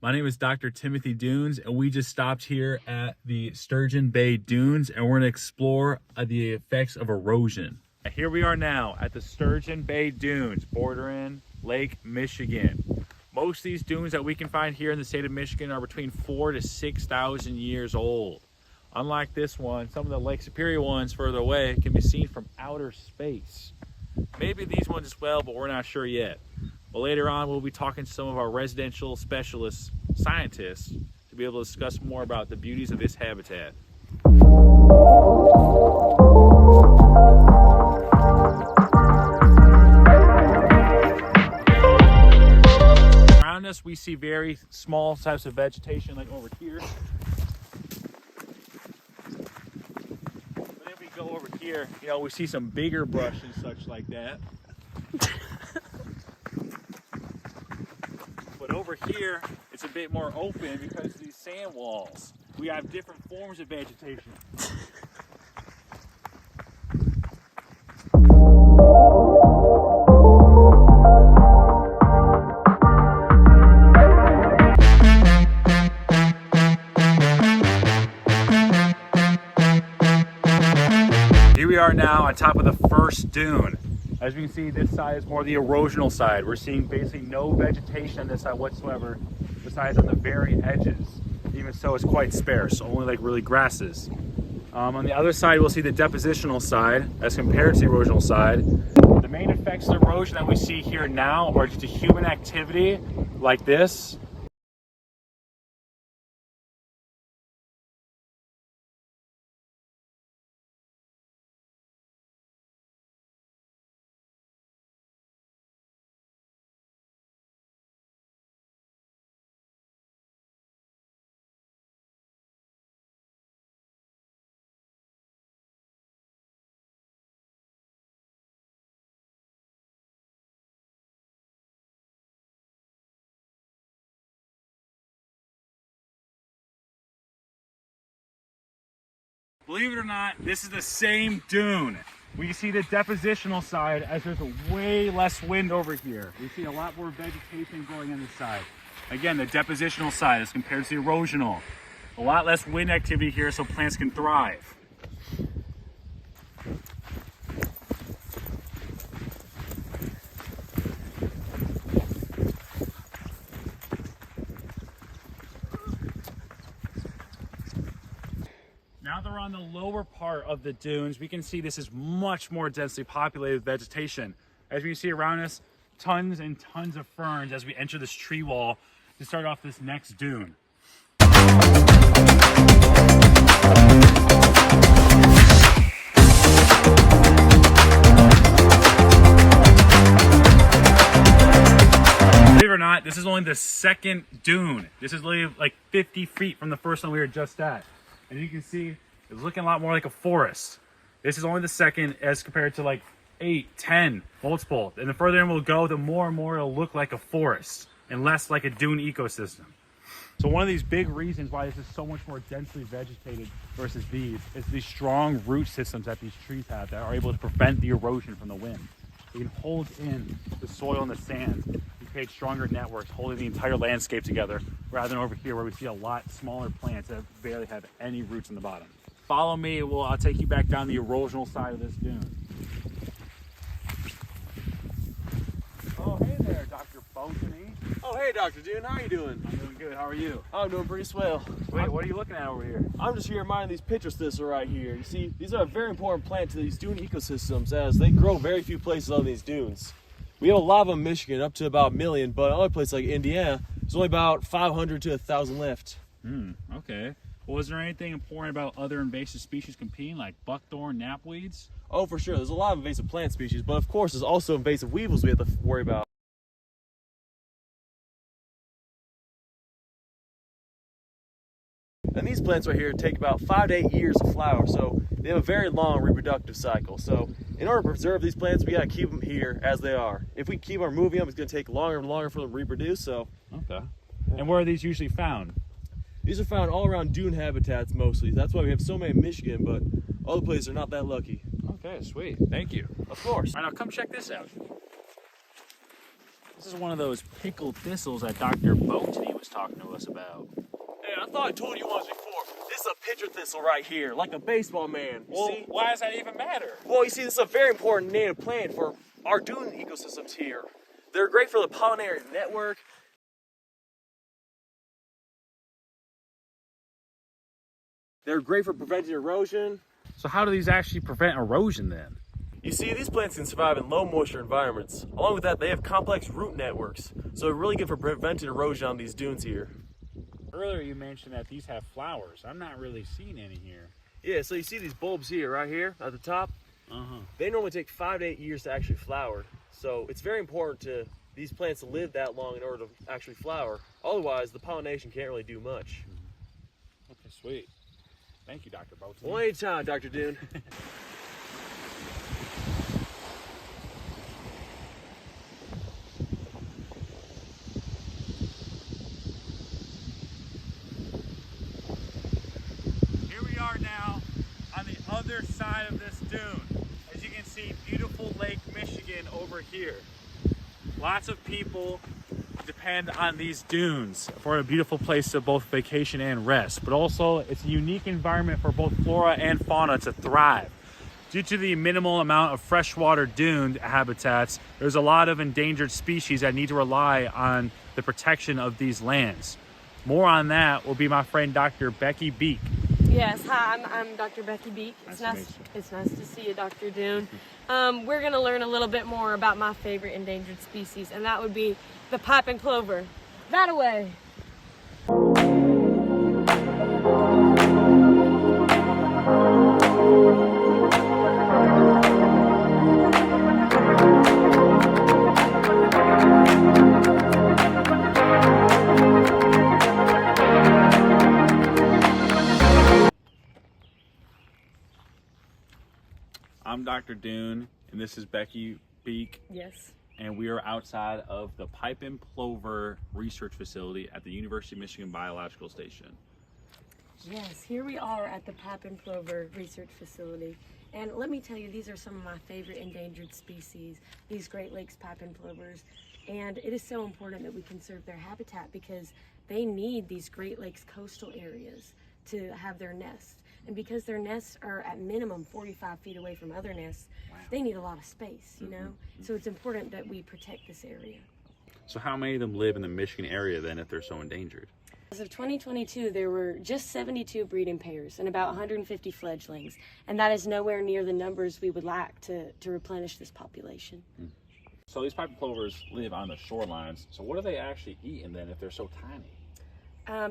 My name is Dr. Timothy Dunes, and we just stopped here at the Sturgeon Bay Dunes, and we're going to explore the effects of erosion. Here we are now at the Sturgeon Bay Dunes, bordering Lake Michigan. Most of these dunes that we can find here in the state of Michigan are between 4,000 to 6,000 years old. Unlike this one, some of the Lake Superior ones further away can be seen from outer space. Maybe these ones as well, but we're not sure yet. But later on, we'll be talking to some of our residential specialists, scientists, to be able to discuss more about the beauties of this habitat. Around us, we see very small types of vegetation, like over here. But if we go over here, we see some bigger brush and such like that. But over here, it's a bit more open because of these sand walls. We have different forms of vegetation. Here we are now on top of the first dune. As you can see, this side is more the erosional side. We're seeing basically no vegetation on this side whatsoever, besides on the very edges. Even so, it's quite sparse, only like really grasses. On the other side, we'll see the depositional side as compared to the erosional side. The main effects of erosion that we see here now are due to human activity like this. Believe it or not, this is the same dune. We see the depositional side as there's way less wind over here. We see a lot more vegetation growing on this side. Again, the depositional side as compared to the erosional. A lot less wind activity here so plants can thrive. Now that we're on the lower part of the dunes, we can see this is much more densely populated with vegetation. As we see around us, tons and tons of ferns as we enter this tree wall to start off this next dune. Believe it or not, this is only the second dune. This is literally like 50 feet from the first one we were just at. And you can see it's looking a lot more like a forest. This is only the second as compared to like 8, 10, multiple. And the further in we'll go, the more and more it'll look like a forest and less like a dune ecosystem. So one of these big reasons why this is so much more densely vegetated versus these is these strong root systems that these trees have that are able to prevent the erosion from the wind. They can hold in the soil and the sand and create stronger networks holding the entire landscape together, rather than over here where we see a lot smaller plants that barely have any roots in the bottom. Follow me, I'll take you back down the erosional side of this dune. Oh, hey there, Dr. Botany. Oh, hey, Dr. Dune, how are you doing? I'm doing good, how are you? I'm doing pretty swell. Wait, what are you looking at over here? I'm just here admiring these pitcher thistle right here. You see, these are a very important plant to these dune ecosystems as they grow very few places on these dunes. We have a lot of them in Michigan, up to about 1 million, but other places like Indiana, there's only about 500 to 1,000 left. Okay. Well, is there anything important about other invasive species competing, like buckthorn, knapweeds? Oh, for sure. There's a lot of invasive plant species, but of course, there's also invasive weevils we have to worry about. And these plants right here take about 5 to 8 years to flower, so they have a very long reproductive cycle. So in order to preserve these plants, we gotta keep them here as they are. If we keep on moving them, it's gonna take longer and longer for them to reproduce, so. Okay. And where are these usually found? These are found all around dune habitats mostly. That's why we have so many in Michigan, but other places are not that lucky. Okay, sweet. Thank you. Of course. All right, now come check this out. This is one of those pickled thistles that Dr. Botany was talking to us about. Hey, I thought I told you once before. This is a pitcher thistle right here, like a baseball man. Well, See? why does that even matter? Well, you see, this is a very important native plant for our dune ecosystems here. They're great for the pollinator network. They're great for preventing erosion. So how do these actually prevent erosion then? You see, these plants can survive in low moisture environments. Along with that, they have complex root networks, so they're really good for preventing erosion on these dunes here. Earlier you mentioned that these have flowers. I'm not really seeing any here. Yeah, so you see these bulbs here, right here at the top? They normally take 5 to 8 years to actually flower. So it's very important to these plants to live that long in order to actually flower. Otherwise, the pollination can't really do much. Okay, sweet. Thank you, Dr. Botany. Well, anytime, Dr. Dune. Here we are now on the other side of this dune. As you can see, beautiful Lake Michigan over here. Lots of people depend on these dunes for a beautiful place to both vacation and rest, but also it's a unique environment for both flora and fauna to thrive. Due to the minimal amount of freshwater dune habitats, there's a lot of endangered species that need to rely on the protection of these lands. More on that will be my friend Dr. Becky Beek. Yes, hi, I'm Dr. Becky Beek. Nice It's nice to see you, Dr. Dune. We're going to learn a little bit more about my favorite endangered species, and that would be the piping plover. That away. I'm Dr. Dune, and this is Becky Beek, Yes. and we are outside of the Pipe and Plover Research Facility at the University of Michigan Biological Station. Yes, here we are at the Pipe and Plover Research Facility. And let me tell you, these are some of my favorite endangered species, these Great Lakes pipe and plovers. And it is so important that we conserve their habitat because they need these Great Lakes coastal areas to have their nests. And because their nests are at minimum 45 feet away from other nests, they need a lot of space, you know? So it's important that we protect this area. So how many of them live in the Michigan area then if they're so endangered? As of 2022, there were just 72 breeding pairs and about 150 fledglings. And that is nowhere near the numbers we would like to replenish this population. So these pipe and plovers live on the shorelines. So what are they actually eating then if they're so tiny?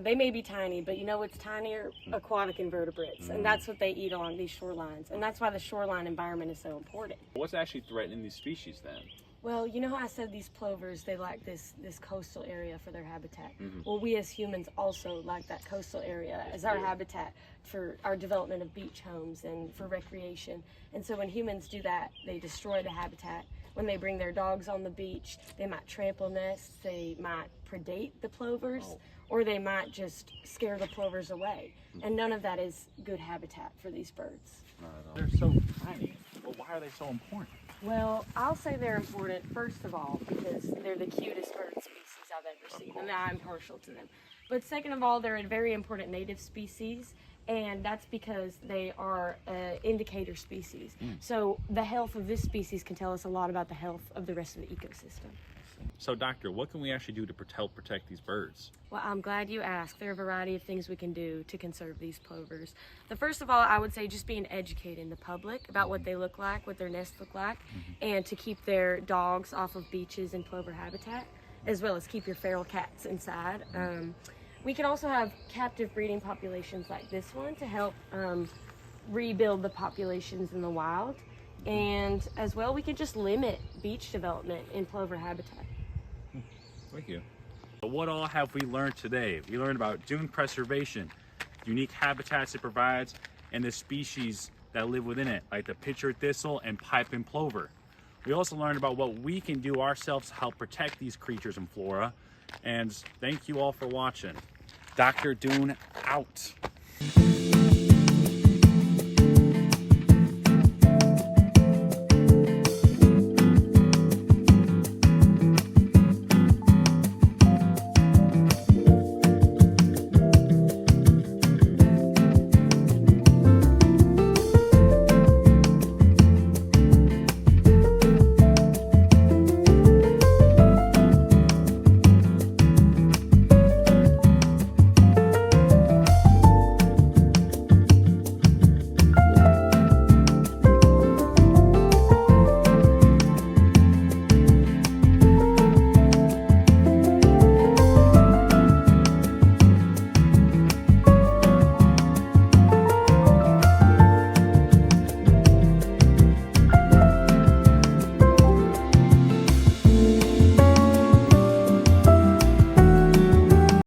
They may be tiny, but you know what's tinier? Aquatic invertebrates. And that's what they eat along these shorelines. And that's why the shoreline environment is so important. What's actually threatening these species then? Well, you know how I said these plovers, they like this coastal area for their habitat? Well, we as humans also like that coastal area as our habitat for our development of beach homes and for recreation. And so when humans do that, they destroy the habitat. When they bring their dogs on the beach, they might trample nests, they might predate the plovers, or they might just scare the plovers away. And none of that is good habitat for these birds. They're so tiny, but why are they so important? Well, I'll say they're important, first of all, because they're the cutest bird species I've ever seen, and I'm partial to them. But second of all, they're a very important native species, and that's because they are an indicator species. So the health of this species can tell us a lot about the health of the rest of the ecosystem. So doctor, what can we actually do to help protect these birds? Well, I'm glad you asked. There are a variety of things we can do to conserve these plovers. The first of all, I would say just being educating the public about what they look like, what their nests look like, and to keep their dogs off of beaches and plover habitat, as well as keep your feral cats inside. We can also have captive breeding populations like this one to help rebuild the populations in the wild. And as well, we can just limit beach development in plover habitat. Thank you. But what all have we learned today? We learned about dune preservation, unique habitats it provides, and the species that live within it, like the pitcher thistle and pipe and plover. We also learned about what we can do ourselves to help protect these creatures and flora. And thank you all for watching. Dr. Dune out.